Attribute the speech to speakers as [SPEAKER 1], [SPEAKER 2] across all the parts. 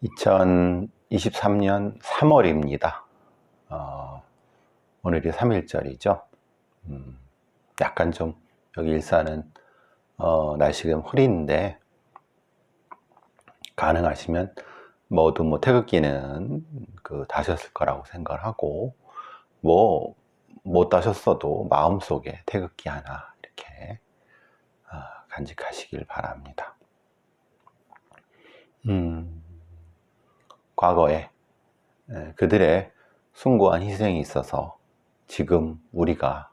[SPEAKER 1] 2023년 3월입니다. 오늘이 3일절이죠. 약간 좀 여기 일산은 날씨가 흐린데 가능하시면 모두 태극기는 다셨을 거라고 생각을 하고 못 다셨어도 마음속에 태극기 하나 이렇게 간직하시길 바랍니다. 과거에 그들의 숭고한 희생이 있어서 지금 우리가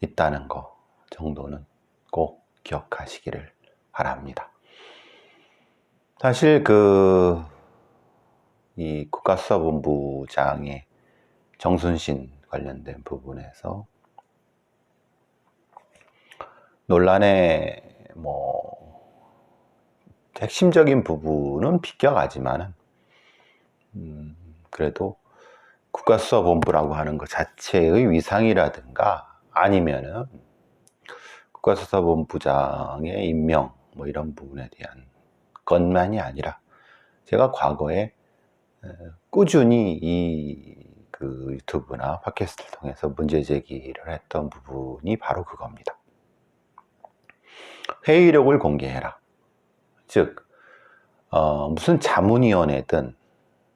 [SPEAKER 1] 있다는 거 정도는 꼭 기억하시기를 바랍니다. 사실 이 국가수사본부장의 정순신 관련된 부분에서 논란의 핵심적인 부분은 비껴가지만은 그래도 국가수사본부라고 하는 것 자체의 위상이라든가 아니면은 국가수사본부장의 임명 이런 부분에 대한 것만이 아니라 제가 과거에 꾸준히 이 유튜브나 팟캐스트를 통해서 문제 제기를 했던 부분이 바로 그겁니다. 회의록을 공개해라. 즉 무슨 자문위원회든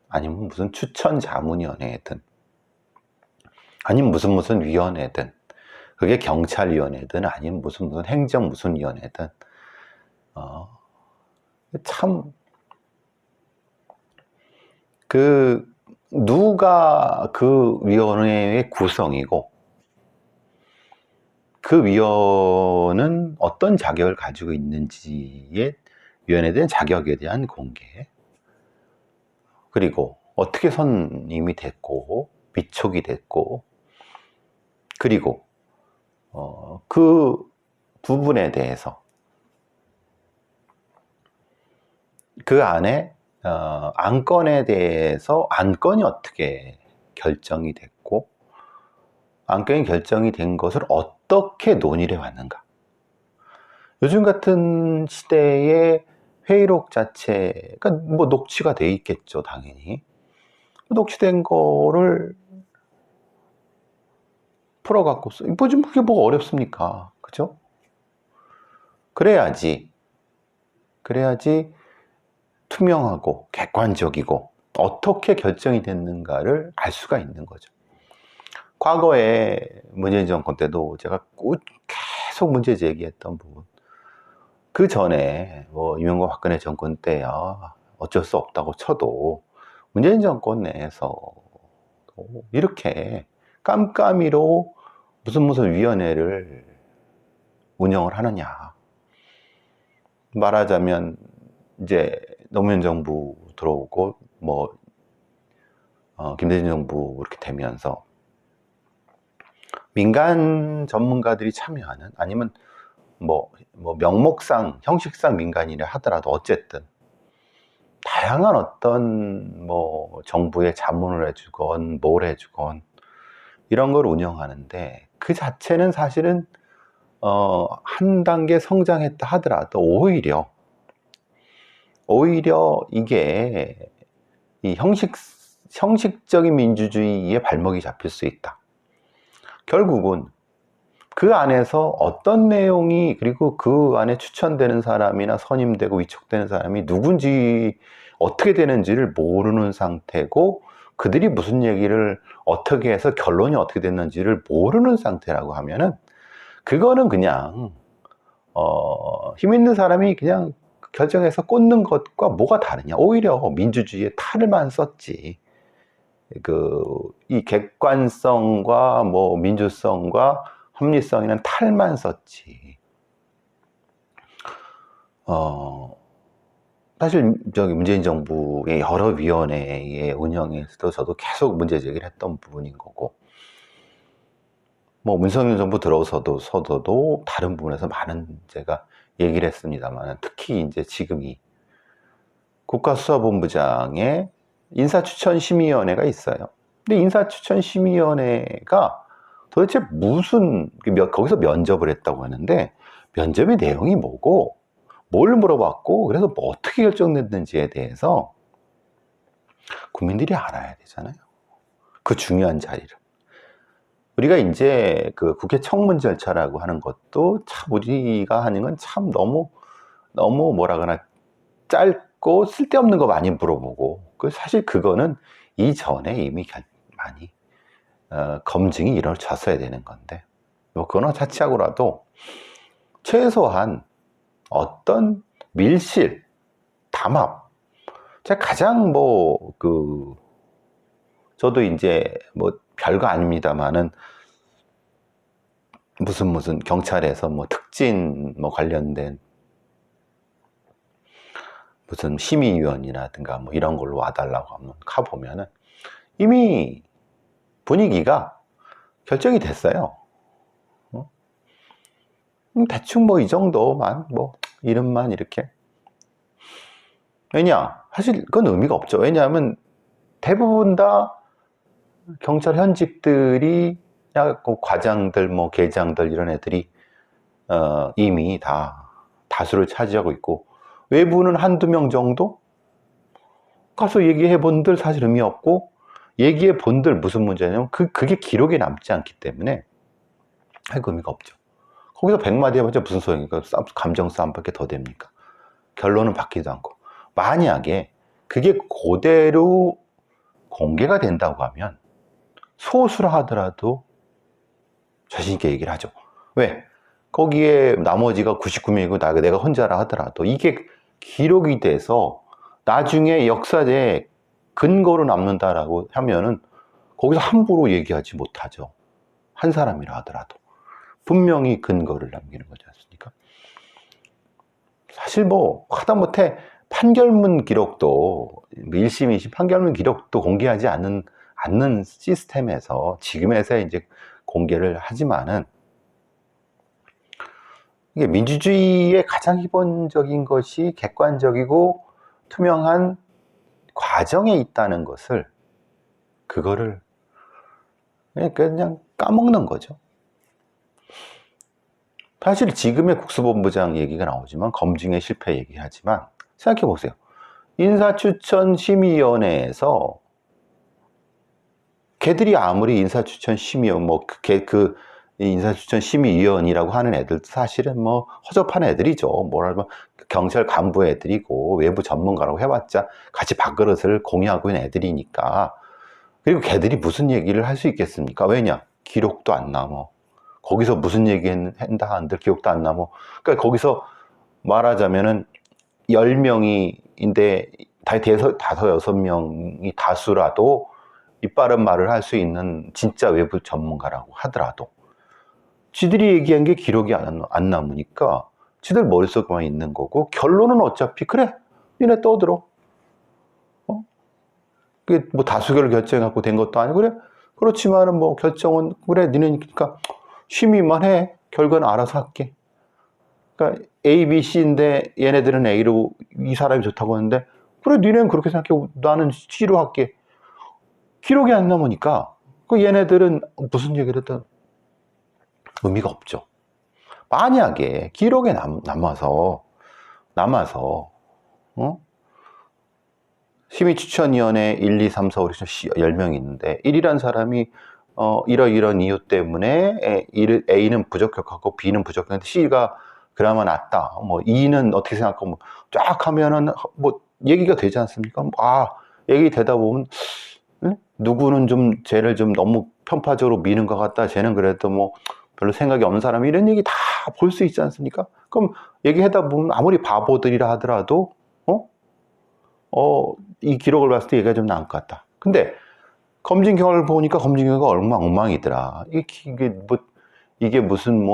[SPEAKER 1] 아니면 무슨 추천자문위원회든 아니면 무슨 위원회든 그게 경찰위원회든 아니면 무슨 행정 무슨 위원회든 참 누가 그 위원회의 구성이고 그 위원은 어떤 자격을 가지고 있는지에 위원회에 대한 자격에 대한 공개, 그리고 어떻게 선임이 됐고 위촉이 됐고, 그리고 그 부분에 대해서 그 안에 안건에 대해서 안건이 어떻게 결정이 됐고 안건이 결정이 된 것을 어떻게 논의를 해왔는가. 요즘 같은 시대에 회의록 자체가 녹취가 돼 있겠죠, 당연히. 녹취된 거를 풀어갖고 좀 그게 뭐가 어렵습니까? 그죠? 그래야지 투명하고 객관적이고 어떻게 결정이 됐는가를 알 수가 있는 거죠. 과거에 문재인 정권 때도 제가 계속 문제 제기했던 부분, 그 전에 이명박 박근혜 정권 때야 어쩔 수 없다고 쳐도 문재인 정권 내에서 이렇게 깜깜이로 무슨 위원회를 운영을 하느냐. 말하자면 이제 노무현 정부 들어오고 김대중 정부 이렇게 되면서 민간 전문가들이 참여하는, 아니면 명목상 형식상 민간이라 하더라도 어쨌든 다양한 어떤 정부에 자문을 해주건 뭘 해주건 이런 걸 운영하는데, 그 자체는 사실은 한 단계 성장했다 하더라도 오히려 이게 이 형식적인 민주주의에 발목이 잡힐 수 있다. 결국은 그 안에서 어떤 내용이, 그리고 그 안에 추천되는 사람이나 선임되고 위촉되는 사람이 누군지 어떻게 되는지를 모르는 상태고, 그들이 무슨 얘기를 어떻게 해서 결론이 어떻게 됐는지를 모르는 상태라고 하면은 그거는 그냥 힘 있는 사람이 그냥 결정해서 꽂는 것과 뭐가 다르냐. 오히려 민주주의에 탈만 썼지. 이 객관성과 민주성과 합리성에는 탈만 썼지. 사실 문재인 정부의 여러 위원회의 운영에서도 저도 계속 문제 제기를 했던 부분인 거고, 문석열 정부 들어서도 다른 부분에서 많은 제가 얘기를 했습니다만, 특히 이제 지금이 국가수사본부장의 인사추천심의위원회가 있어요. 근데 인사추천심의위원회가 도대체 거기서 면접을 했다고 하는데, 면접의 내용이 뭐고 뭘 물어봤고 그래서 어떻게 결정됐는지에 대해서 국민들이 알아야 되잖아요. 그 중요한 자리를. 우리가 이제 그 국회 청문 절차라고 하는 것도 참 우리가 하는 건 참 너무 뭐라 그러나 짧고 쓸데없는 거 많이 물어보고, 사실 그거는 이전에 이미 많이 검증이 이루어졌어야 되는 건데, 뭐 그거는 자취하고라도 최소한 어떤 밀실, 담합, 제가 가장 저도 이제 뭐 별거 아닙니다만은 무슨 경찰에서 뭐 특진 관련된 무슨 심의위원이라든가 뭐 이런 걸로 와달라고 하면 가보면은 이미 분위기가 결정이 됐어요. 대충 뭐 이 정도만, 이름만 이렇게. 사실 그건 의미가 없죠. 왜냐하면 대부분 다 경찰 현직들이, 과장들, 계장들 이런 애들이 이미 다 다수를 차지하고 있고, 외부는 한두 명 정도 가서 얘기해 본들 사실 의미 없고, 얘기해 본들 무슨 문제냐면 그게 기록에 남지 않기 때문에 의미가 없죠. 거기서 100마디 해봤자 무슨 소용입니까? 감정 싸움밖에 더 됩니까? 결론은 받기도 않고. 만약에 그게 그대로 공개가 된다고 하면 소수라 하더라도 자신있게 얘기를 하죠. 왜? 거기에 나머지가 99명이고 내가 혼자라 하더라도 이게 기록이 돼서 나중에 역사에 근거로 남는다라고 하면은 거기서 함부로 얘기하지 못하죠. 한 사람이라 하더라도 분명히 근거를 남기는 거지 않습니까? 사실 하다못해 판결문 기록도, 1심, 2심 판결문 기록도 공개하지 않는 시스템에서 지금에서 이제 공개를 하지만은, 이게 민주주의의 가장 기본적인 것이 객관적이고 투명한 과정에 있다는 것을, 그거를 그냥 까먹는 거죠. 사실 지금의 국수본부장 얘기가 나오지만, 검증의 실패 얘기하지만, 생각해 보세요. 인사추천심의위원회에서 걔들이 아무리 인사추천심의위원, 인사추천심의위원이라고 하는 애들도 사실은 허접한 애들이죠. 뭐라면 경찰 간부 애들이고 외부 전문가라고 해봤자 같이 밥그릇을 공유하고 있는 애들이니까. 그리고 걔들이 무슨 얘기를 할 수 있겠습니까? 왜냐? 기록도 안 남어. 거기서 무슨 얘기 한다 한들 기억도 안 남어. 그러니까 거기서 말하자면은 10명인데 다섯, 6명이 다수라도 이빠른 말을 할 수 있는 진짜 외부 전문가라고 하더라도 지들이 얘기한 게 기록이 안 남으니까 지들 머릿속에만 있는 거고, 결론은 어차피 그래, 니네 떠들어. 그게 다수결 결정해갖고 된 것도 아니고, 그래, 그렇지만은 결정은 그래, 니네 그러니까 심의만 해, 결과는 알아서 할게. 그러니까 A, B, C인데 얘네들은 A로 이 사람이 좋다고 하는데, 그래, 니네는 그렇게 생각해, 나는 C로 할게. 기록이 안 남으니까 얘네들은 무슨 얘기를 해도 의미가 없죠. 만약에 기록에 남아서 심의추천위원회 1, 2, 3, 4, 5, 6, 10명이 있는데 1이란 사람이 이런 이유 때문에 A는 부적격하고 B는 부적격한데 C가 그나마 낫다. 2는 어떻게 생각하고 쫙 하면은 얘기가 되지 않습니까? 얘기 되다 보면 누구는 좀 쟤를 좀 너무 편파적으로 미는 것 같다. 쟤는 그래도 별로 생각이 없는 사람이, 이런 얘기 다 볼 수 있지 않습니까? 그럼 얘기하다 보면 아무리 바보들이라 하더라도 이 기록을 봤을 때 얘기가 좀 나을 것 같다. 근데 검증 결과를 보니까 검증 결과가 엉망이더라. 이게 무슨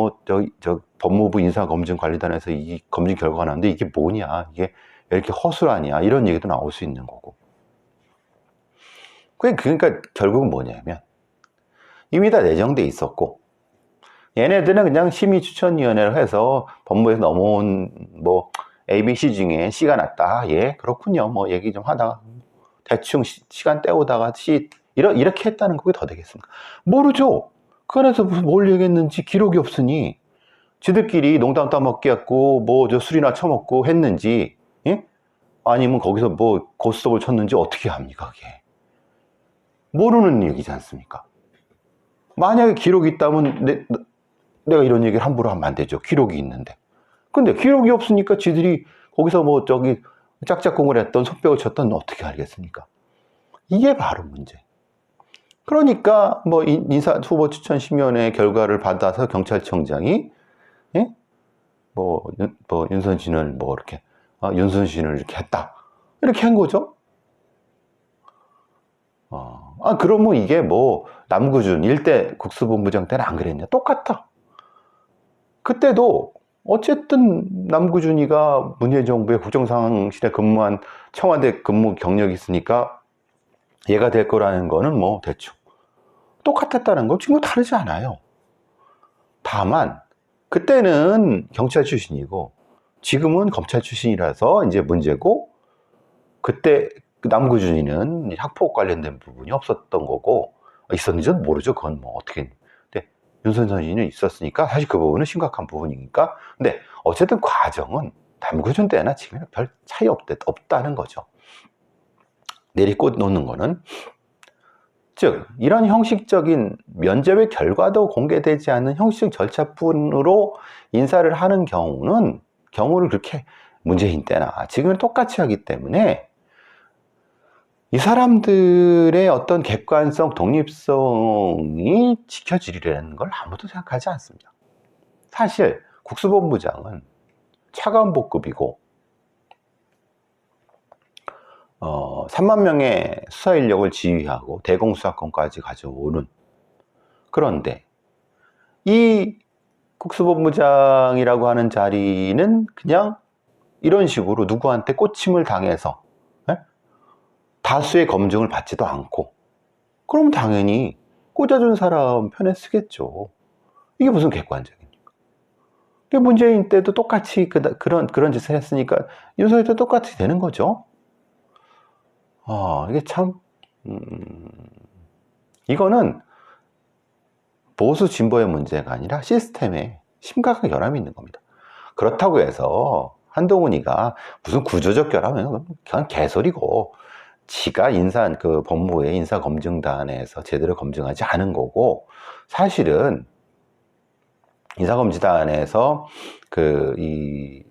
[SPEAKER 1] 법무부 인사검증관리단에서 이 검증 결과가 나왔는데 이게 뭐냐, 이게 왜 이렇게 허술하냐, 이런 얘기도 나올 수 있는 거고. 그러니까 결국은 뭐냐면 이미 다 내정돼 있었고, 얘네들은 그냥 심의추천위원회를 해서 법무부에서 넘어온 A, B, C 중에 C가 낫다. 예, 그렇군요. 얘기 좀 하다가 대충 시간 때우다가 C 이렇게 했다는 그게 더 되겠습니까? 모르죠. 그 안에서 무슨 뭘 얘기했는지 기록이 없으니 지들끼리 농담 따먹기 했고 술이나 처먹고 했는지, 예? 아니면 거기서 뭐 고스톱을 쳤는지 어떻게 합니까, 그게? 모르는 얘기지 않습니까? 만약에 기록이 있다면 내가 이런 얘기를 함부로 하면 안 되죠. 기록이 있는데. 근데 기록이 없으니까 지들이 거기서 뭐 저기 짝짝꿍을 했던 손뼉을 쳤던 어떻게 알겠습니까? 이게 바로 문제. 그러니까 뭐 인사 후보 추천 심의원의 결과를 받아서 경찰청장이 예? 뭐 윤선신을 뭐 이렇게 윤선신을 이렇게 했다 이렇게 한 거죠. 그러면 이게 뭐 남구준 일대 국수본부장 때는 안 그랬냐? 똑같아. 그때도 어쨌든 남구준이가 문재인 정부의 국정상황실에 근무한 청와대 근무 경력이 있으니까 얘가 될 거라는 거는 뭐 대충 똑같았다는 거 지금 다르지 않아요. 다만 그때는 경찰 출신이고 지금은 검찰 출신이라서 이제 문제고, 그때 남구준이는 학폭 관련된 부분이 없었던 거고, 있었는지는 모르죠. 그건 뭐 어떻게. 근데 윤선선이는 있었으니까 사실 그 부분은 심각한 부분이니까. 근데 어쨌든 과정은 남구준 때나 지금은 별 차이 없다는 거죠. 내리꽂 놓는 거는, 즉 이런 형식적인 면접의 결과도 공개되지 않는 형식적 절차뿐으로 인사를 하는 경우를 그렇게 문재인 때나 지금은 똑같이 하기 때문에 이 사람들의 어떤 객관성, 독립성이 지켜지리라는 걸 아무도 생각하지 않습니다. 사실 국수본부장은 차관복급이고 3만 명의 수사 인력을 지휘하고 대공수사권까지 가져오는, 그런데 이 국수본부장이라고 하는 자리는 그냥 이런 식으로 누구한테 꼬침을 당해서 다수의 검증을 받지도 않고, 그럼 당연히 꽂아준 사람 편에 쓰겠죠. 이게 무슨 객관적입니까? 문재인 때도 똑같이 그런 짓을 했으니까 윤석열 때도 똑같이 되는 거죠. 이게 참 이거는 보수 진보의 문제가 아니라 시스템에 심각한 결함이 있는 겁니다. 그렇다고 해서 한동훈이가 무슨 구조적 결함은 그냥 개소리고, 지가 그 법무부의 인사검증단에서 제대로 검증하지 않은 거고, 사실은 인사검증단에서 이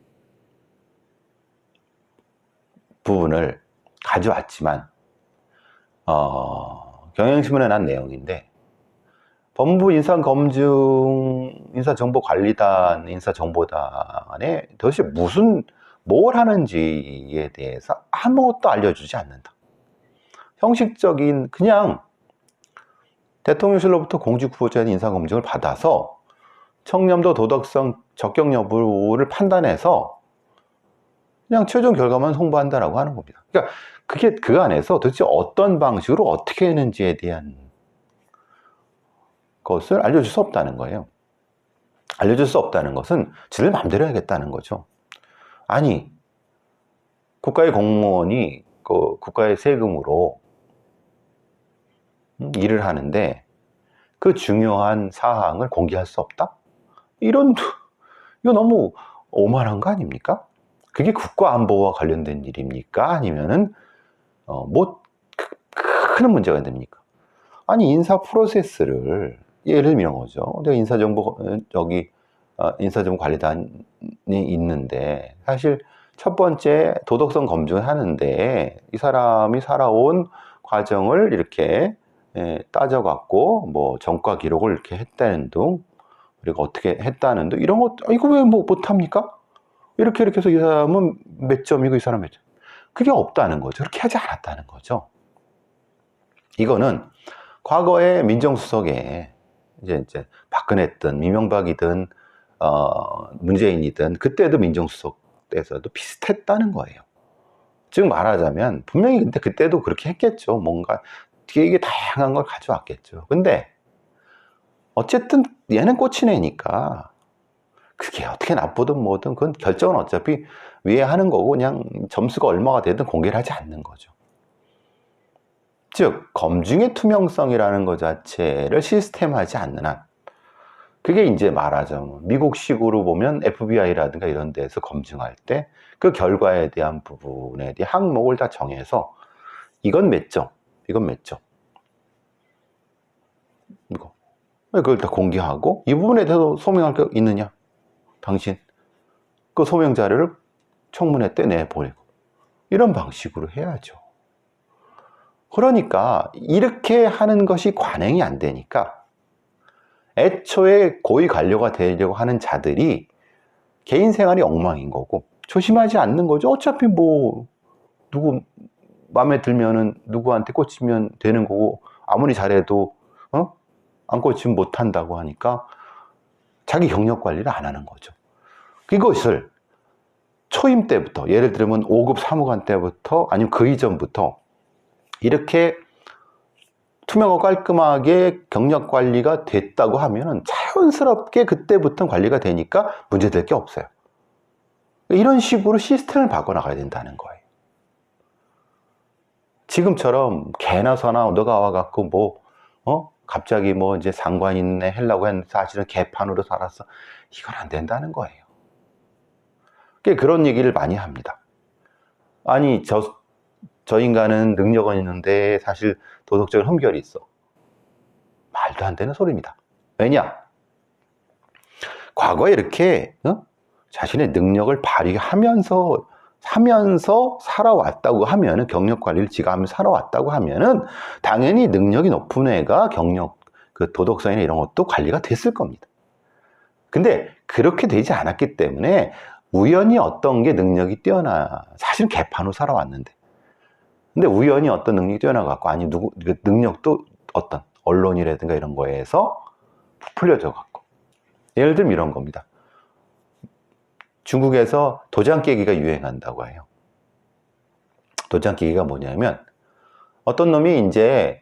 [SPEAKER 1] 부분을 가져왔지만 경향신문에 난 내용인데, 법무부 인사정보관리단, 인사정보단에 도대체 뭘 하는지에 대해서 아무것도 알려주지 않는다. 형식적인 그냥 대통령실로부터 공직 후보자의 인사검증을 받아서 청렴도, 도덕성, 적격 여부를 판단해서 그냥 최종 결과만 송부한다라고 하는 겁니다. 그러니까 그게 그 안에서 도대체 어떤 방식으로 어떻게 했는지에 대한 것을 알려줄 수 없다는 거예요. 알려줄 수 없다는 것은 지들 마음대로 해야겠다는 거죠. 아니, 국가의 공무원이 국가의 세금으로 일을 하는데 그 중요한 사항을 공개할 수 없다? 이거 너무 오만한 거 아닙니까? 그게 국가 안보와 관련된 일입니까? 아니면은 큰 문제가 됩니까? 아니, 인사 프로세스를 예를 들면 거죠. 내가 인사정보관리단이 있는데, 사실 첫 번째 도덕성 검증을 하는데 이 사람이 살아온 과정을 이렇게 따져갖고 뭐 전과 기록을 이렇게 했다는 등, 그리고 어떻게 했다는 등, 이런 거 이거 왜 못합니까? 이렇게 해서 이 사람은 몇 점이고 이 사람은 몇 점. 그게 없다는 거죠. 그렇게 하지 않았다는 거죠. 이거는 과거에 민정수석에 이제 박근혜든 이명박이든 문재인이든 그때도 민정수석에서도 비슷했다는 거예요. 즉 말하자면 분명히 근데 그때도 그렇게 했겠죠. 뭔가 되게 다양한 걸 가져왔겠죠. 근데 어쨌든 얘는 꽂히네니까 그게 어떻게 나쁘든 뭐든 그건 결정은 어차피 위에 하는 거고, 그냥 점수가 얼마가 되든 공개를 하지 않는 거죠. 즉 검증의 투명성이라는 것 자체를 시스템화하지 않는 한, 그게 이제 말하자면 미국식으로 보면 FBI라든가 이런 데서 검증할 때 그 결과에 대한 부분에 대한 항목을 다 정해서 이건 몇 점, 이건 몇 점, 이거 그걸 다 공개하고 이 부분에 대해서 소명할 게 있느냐, 당신 그 소명 자료를 청문회 때 내보내고 이런 방식으로 해야죠. 그러니까 이렇게 하는 것이 관행이 안 되니까 애초에 고위 관료가 되려고 하는 자들이 개인 생활이 엉망인 거고 조심하지 않는 거죠. 어차피 뭐 누구 마음에 들면은 누구한테 꽂히면 되는 거고 아무리 잘해도 안 꽂히면 못한다고 하니까 자기 경력 관리를 안 하는 거죠. 이것을 초임 때부터, 예를 들면 5급 사무관 때부터 아니면 그 이전부터 이렇게 투명하고 깔끔하게 경력 관리가 됐다고 하면은 자연스럽게 그때부터는 관리가 되니까 문제될 게 없어요. 이런 식으로 시스템을 바꿔나가야 된다는 거예요. 지금처럼 개나 소나 너가 와갖고 갑자기 이제 상관 있네 하려고 했는데 사실은 개판으로 살았어. 이건 안 된다는 거예요. 그런 얘기를 많이 합니다. 아니, 저 인간은 능력은 있는데 사실 도덕적인 흠결이 있어. 말도 안 되는 소리입니다. 왜냐? 과거에 이렇게 자신의 능력을 발휘하면서 살아왔다고 하면은, 경력 관리를 지가 하면서 살아왔다고 하면은 당연히 능력이 높은 애가 그 도덕성이나 이런 것도 관리가 됐을 겁니다. 근데 그렇게 되지 않았기 때문에 우연히 어떤 게 능력이 사실은 개판으로 살아왔는데, 근데 우연히 어떤 능력이 뛰어나갖고, 아니 능력도 어떤 언론이라든가 이런 거에서 부풀려져 갖고, 예를 들면 이런 겁니다. 중국에서 도장 깨기가 유행한다고 해요. 도장 깨기가 뭐냐면, 어떤 놈이 이제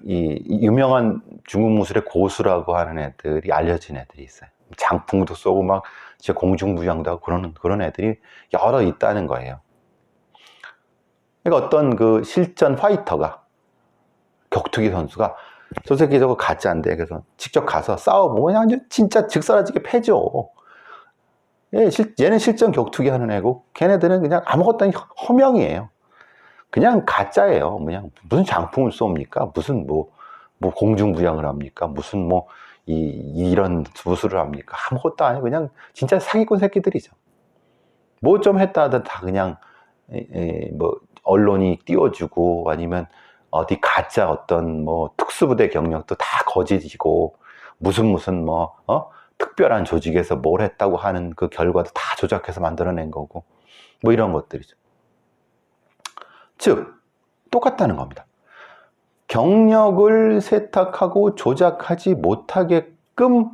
[SPEAKER 1] 이 유명한 중국 무술의 고수라고 하는 애들이, 알려진 애들이 있어요. 장풍도 쏘고 막 진짜 공중부양도 하고 그런 애들이 여러 있다는 거예요. 그러니까 어떤 그 실전 파이터가, 격투기 선수가 저 새끼 저거 가짜인데, 그래서 직접 가서 싸워보면 그냥 진짜 즉사라지게 패죠. 얘는 실전 격투기 하는 애고 걔네들은 그냥 아무것도 아닌 허명이에요. 그냥 가짜예요. 그냥 무슨 장풍을 쏩니까? 무슨 공중부양을 합니까? 무슨 이런 무술을 합니까? 아무것도 아니고 그냥 진짜 사기꾼 새끼들이죠. 뭐 좀 했다 하든 다 그냥 언론이 띄워주고, 아니면 어디 가짜 어떤 특수부대 경력도 다 거짓이고, 무슨 특별한 조직에서 뭘 했다고 하는 그 결과도 다 조작해서 만들어낸 거고, 이런 것들이죠. 즉, 똑같다는 겁니다. 경력을 세탁하고 조작하지 못하게끔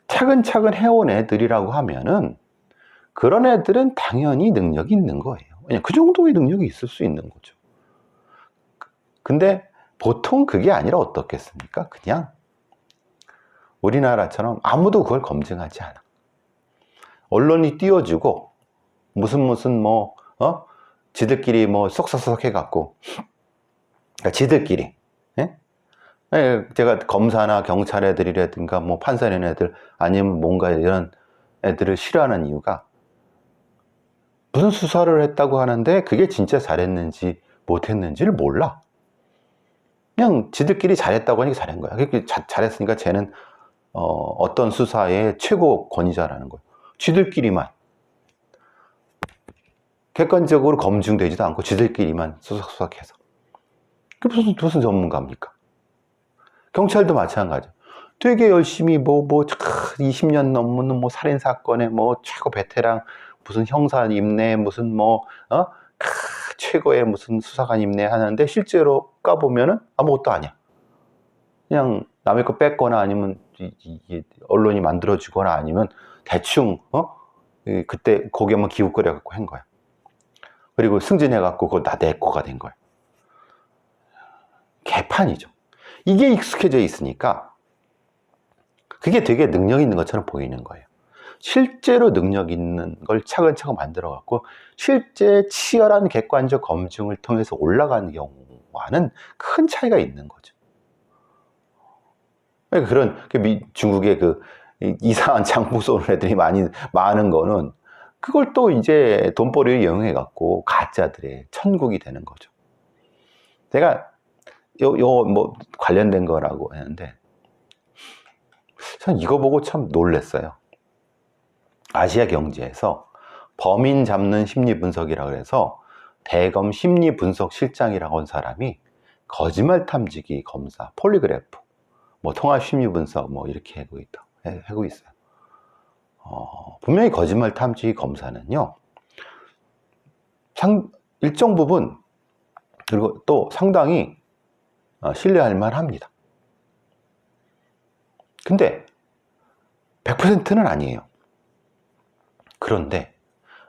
[SPEAKER 1] 차근차근 해온 애들이라고 하면은, 그런 애들은 당연히 능력이 있는 거예요. 그냥 그 정도의 능력이 있을 수 있는 거죠. 근데 보통 그게 아니라 어떻겠습니까? 그냥 우리나라처럼 아무도 그걸 검증하지 않아. 언론이 띄워주고 무슨 지들끼리 쏙쏙쏙 해갖고, 그러니까 지들끼리, 제가 검사나 경찰 애들이라든가 판사 이런 애들, 아니면 뭔가 이런 애들을 싫어하는 이유가, 무슨 수사를 했다고 하는데 그게 진짜 잘했는지 못했는지를 몰라. 그냥 지들끼리 잘했다고 하니까 잘한 거야. 잘했으니까 쟤는 어떤 수사의 최고 권위자라는 거예요. 지들끼리만 객관적으로 검증되지도 않고 지들끼리만 수석해서. 그게 무슨 전문가입니까? 경찰도 마찬가지죠. 되게 열심히 20년 넘는 살인사건의 최고 베테랑, 무슨 형사 임내, 무슨 최고의 무슨 수사관 임내 하는데, 실제로 까보면은 아무것도 아니야. 그냥 남의 거 뺐거나, 아니면 언론이 만들어주거나, 아니면 대충 그때 고개만 기웃거려 갖고 한 거야. 그리고 승진해 갖고 그거 다 내 거가 된 거야. 개판이죠. 이게 익숙해져 있으니까 그게 되게 능력 있는 것처럼 보이는 거예요. 실제로 능력 있는 걸 차근차근 만들어 갖고 실제 치열한 객관적 검증을 통해서 올라가는 경우와는 큰 차이가 있는 거죠. 그러니까 중국의 그 이상한 장풍 쏘는 애들이 많은 거는 그걸 또 이제 돈벌이를 이용해 갖고 가짜들의 천국이 되는 거죠. 제가 뭐 관련된 거라고 했는데 전 이거 보고 참 놀랐어요. 아시아 경제에서 범인 잡는 심리 분석이라고 해서 대검 심리 분석 실장이라고 한 사람이 거짓말 탐지기 검사, 폴리그래프, 뭐 통합 심리 분석 뭐 이렇게 하고 있어요. 분명히 거짓말 탐지기 검사는요, 일정 부분 그리고 또 상당히 신뢰할 만합니다. 근데 100%는 아니에요. 그런데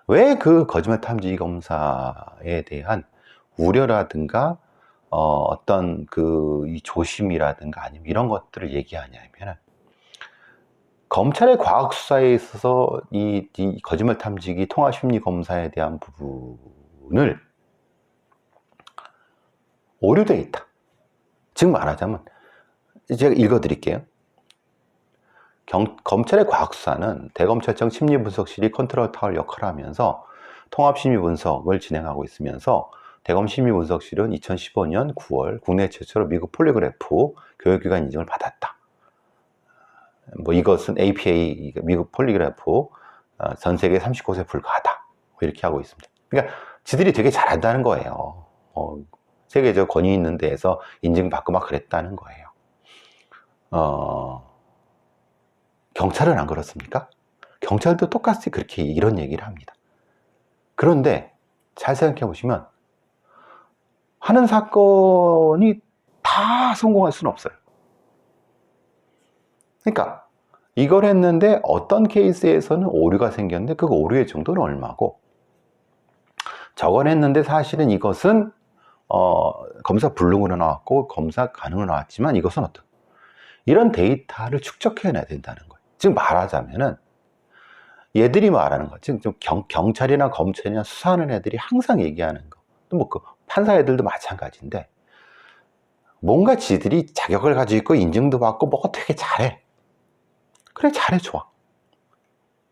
[SPEAKER 1] 왜 그 거짓말 탐지기 검사에 대한 우려라든가 어떤 이 조심이라든가 아니면 이런 것들을 얘기하냐면, 검찰의 과학 수사에 있어서 이 거짓말 탐지기 통합 심리 검사에 대한 부분을 오류되어 있다. 즉 말하자면, 제가 읽어 드릴게요. 검찰의 과학수사는 대검찰청 심리분석실이 컨트롤 타워 역할을 하면서 통합심리분석을 진행하고 있으면서 대검심리분석실은 2015년 9월 국내 최초로 미국 폴리그래프 교육기관 인증을 받았다. 뭐 이것은 APA, 미국 폴리그래프 전 세계 39곳에 불과하다. 이렇게 하고 있습니다. 그러니까 지들이 되게 잘한다는 거예요. 세계적 권위 있는 데에서 인증받고 막 그랬다는 거예요. 경찰은 안 그렇습니까? 경찰도 똑같이 그렇게 이런 얘기를 합니다. 그런데 잘 생각해 보시면 하는 사건이 다 성공할 수는 없어요. 그러니까 이걸 했는데 어떤 케이스에서는 오류가 생겼는데 그 오류의 정도는 얼마고, 저걸 했는데 사실은 이것은 검사 불능으로 나왔고 검사 가능으로 나왔지만 이것은 어떤, 이런 데이터를 축적해내야 된다는 거예요. 즉 말하자면은 얘들이 말하는 거, 즉 경찰이나 검찰이나 수사하는 애들이 항상 얘기하는 거, 또 뭐 그 판사 애들도 마찬가지인데, 뭔가 지들이 자격을 가지고 있고 인증도 받고 뭐가 되게 잘해. 그래, 잘해, 좋아.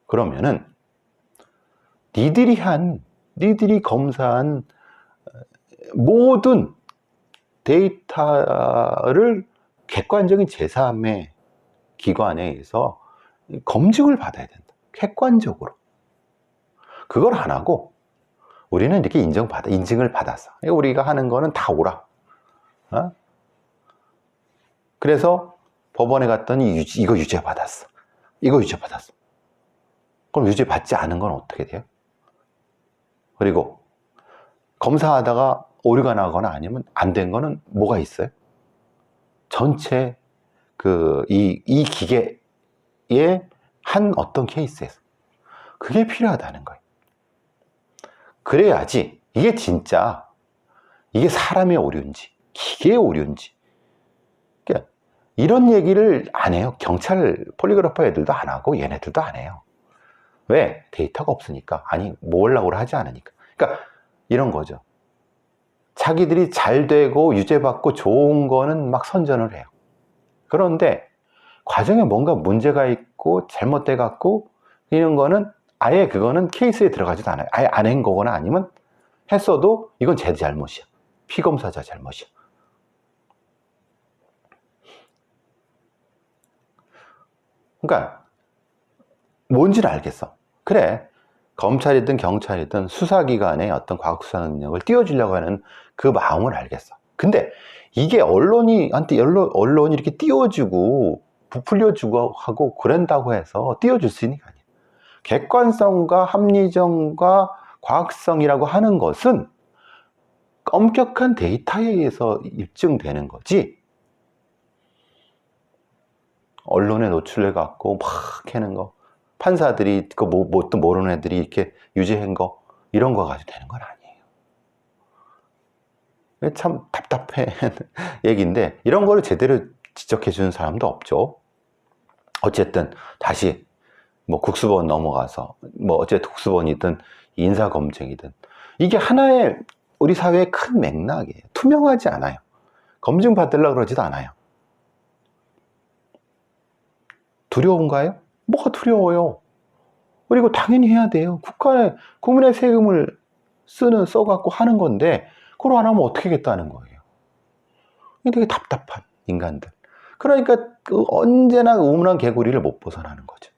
[SPEAKER 1] 그러면은 니들이 검사한 모든 데이터를 객관적인 제3의 기관에 의해서 검증을 받아야 된다. 객관적으로. 그걸 안 하고 우리는 이렇게 인증을 받았어. 우리가 하는 거는 다 오라. 그래서 법원에 갔더니 이거 유죄 받았어. 이거 유죄 받았어. 그럼 유죄 받지 않은 건 어떻게 돼요? 그리고 검사하다가 오류가 나거나 아니면 안 된 거는 뭐가 있어요? 전체 이 기계의 한 어떤 케이스에서 그게 필요하다는 거예요. 그래야지 이게 진짜 이게 사람의 오류인지 기계의 오류인지, 그러니까 이런 얘기를 안 해요. 경찰 폴리그래퍼 애들도 안 하고 얘네들도 안 해요. 왜? 데이터가 없으니까. 아니, 모으려고 하지 않으니까. 그러니까 이런 거죠. 자기들이 잘 되고 유죄받고 좋은 거는 막 선전을 해요. 그런데 과정에 뭔가 문제가 있고 잘못돼 갖고 이런 거는 아예 그거는 케이스에 들어가지도 않아요. 아예 안 한 거거나 아니면 했어도 이건 제 잘못이야. 피검사자 잘못이야. 그러니까 뭔지는 알겠어. 그래, 검찰이든 경찰이든 수사기관의 어떤 과학수사 능력을 띄워주려고 하는 그 마음을 알겠어. 근데 이게 언론이 이렇게 띄워주고 부풀려주고 하고 그런다고 해서 띄워줄 수 있는 게 아니야. 객관성과 합리성과 과학성이라고 하는 것은 엄격한 데이터에 의해서 입증되는 거지, 언론에 노출해 갖고 막 하는 거, 판사들이 그 뭣도 모르는 애들이 이렇게 유죄한 거, 이런 거 가지고 되는 건 아니에요. 참 답답해 얘기인데 이런 거를 제대로 지적해 주는 사람도 없죠. 어쨌든 다시 뭐 국수본 넘어가서 뭐 어쨌든 국수본이든 인사검증이든 이게 하나의 우리 사회의 큰 맥락이에요. 투명하지 않아요. 검증 받으려고 그러지도 않아요. 두려운가요? 뭐가 두려워요? 그리고 당연히 해야 돼요. 국민의 세금을 써갖고 하는 건데, 그걸 안 하면 어떻게 하겠다는 거예요. 되게 답답한 인간들. 그러니까 언제나 우물안 개구리를 못 벗어나는 거죠.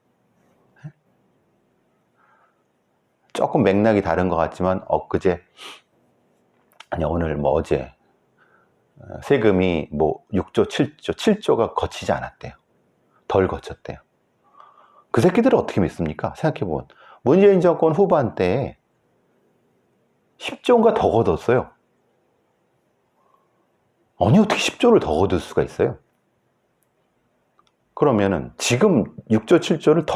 [SPEAKER 1] 조금 맥락이 다른 것 같지만, 오늘 어제, 세금이 6조, 7조, 7조가 거치지 않았대요. 덜 거쳤대요. 그 새끼들을 어떻게 믿습니까? 생각해보면. 문재인 정권 후반 때에 10조인가 더 걷었어요. 아니, 어떻게 10조를 더 걷을 수가 있어요? 그러면은 지금 6조, 7조를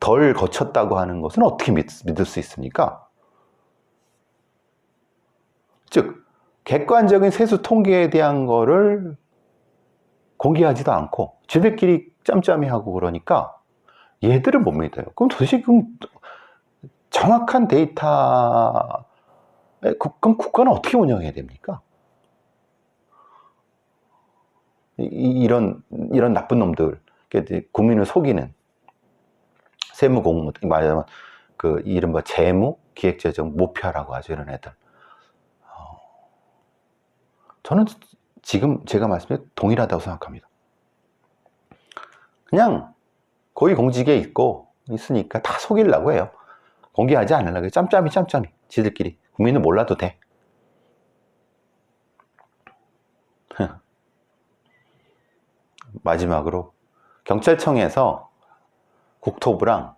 [SPEAKER 1] 덜 거쳤다고 하는 것은 어떻게 믿을 수 있습니까? 즉, 객관적인 세수 통계에 대한 거를 공개하지도 않고 지들끼리 짬짬이 하고 그러니까 얘들을 못 믿어요. 그럼 도대체 정확한 데이터, 그럼 국가는 어떻게 운영해야 됩니까? 이런 나쁜 놈들, 국민을 속이는 세무 공무, 말하자면 이른바 재무, 기획재정, 목표라고 하죠. 이런 애들. 저는 지금 제가 말씀드린 동일하다고 생각합니다. 그냥 고위공직에 있으니까 다 속이려고 해요. 공개하지 않으려고 해요. 짬짬이 지들끼리. 국민은 몰라도 돼. 마지막으로 경찰청에서 국토부랑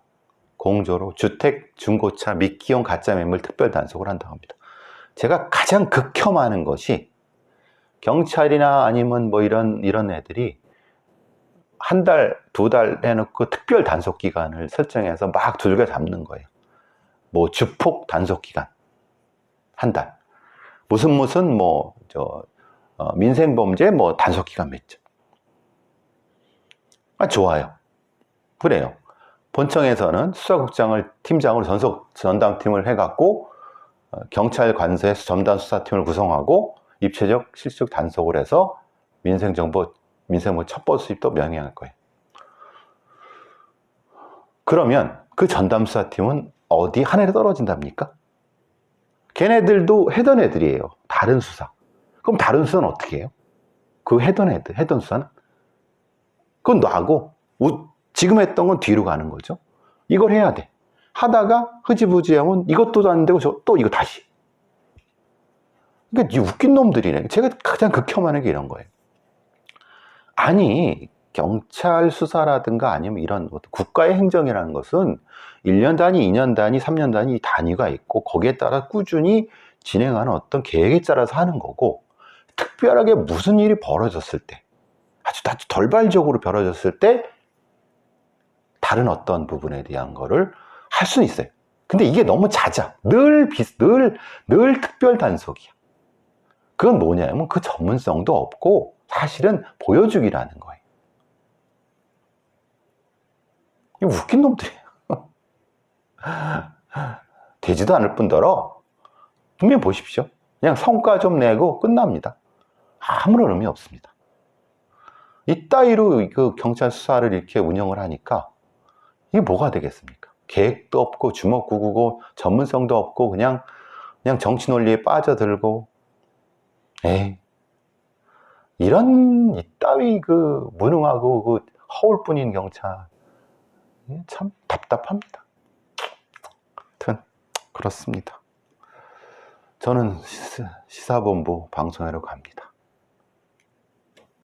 [SPEAKER 1] 공조로 주택, 중고차, 미기용 가짜 매물 특별 단속을 한다고 합니다. 제가 가장 극혐하는 것이 경찰이나 아니면 이런 애들이 한 달, 2달 해놓고 특별 단속 기간을 설정해서 막 둘겨 잡는 거예요. 주폭 단속 기간 한 달, 무슨 민생범죄 단속 기간 몇 주. 좋아요. 그래요. 본청에서는 수사국장을 팀장으로 전담팀을 해갖고 경찰 관서에서 전담수사팀을 구성하고 입체적 실적 단속을 해서 민생정보 첩보 수집도 명행할 거예요. 그러면 그 전담수사팀은 어디 하늘에 떨어진답니까? 걔네들도 해던 애들이에요. 다른 수사. 그럼 다른 수사는 어떻게 해요? 그 해던 수사는? 그건 놔고 지금 했던 건 뒤로 가는 거죠. 이걸 해야 돼. 하다가 흐지부지하면 이것도 안 되고 또 이거 다시. 그러니까 이 웃긴 놈들이네. 제가 가장 극혐하는 게 이런 거예요. 아니, 경찰 수사라든가 아니면 이런 국가의 행정이라는 것은 1년 단위, 2년 단위, 3년 단위 단위가 있고 거기에 따라 꾸준히 진행하는 어떤 계획에 따라서 하는 거고, 특별하게 무슨 일이 벌어졌을 때, 아주 돌발적으로 벌어졌을 때 다른 어떤 부분에 대한 거를 할 수는 있어요. 근데 이게 너무 잦아. 늘 특별 단속이야. 그건 뭐냐면 그 전문성도 없고 사실은 보여주기라는 거예요. 이 웃긴 놈들이에요. 되지도 않을 뿐더러 분명히 보십시오. 그냥 성과 좀 내고 끝납니다. 아무런 의미 없습니다. 이따위로 그 경찰 수사를 이렇게 운영을 하니까 이게 뭐가 되겠습니까? 계획도 없고 주먹구구고 전문성도 없고 그냥 정치 논리에 빠져들고, 이런 이따위 무능하고 허울뿐인 경찰 참 답답합니다. 하여튼 그렇습니다. 저는 시사본부 방송하러 갑니다.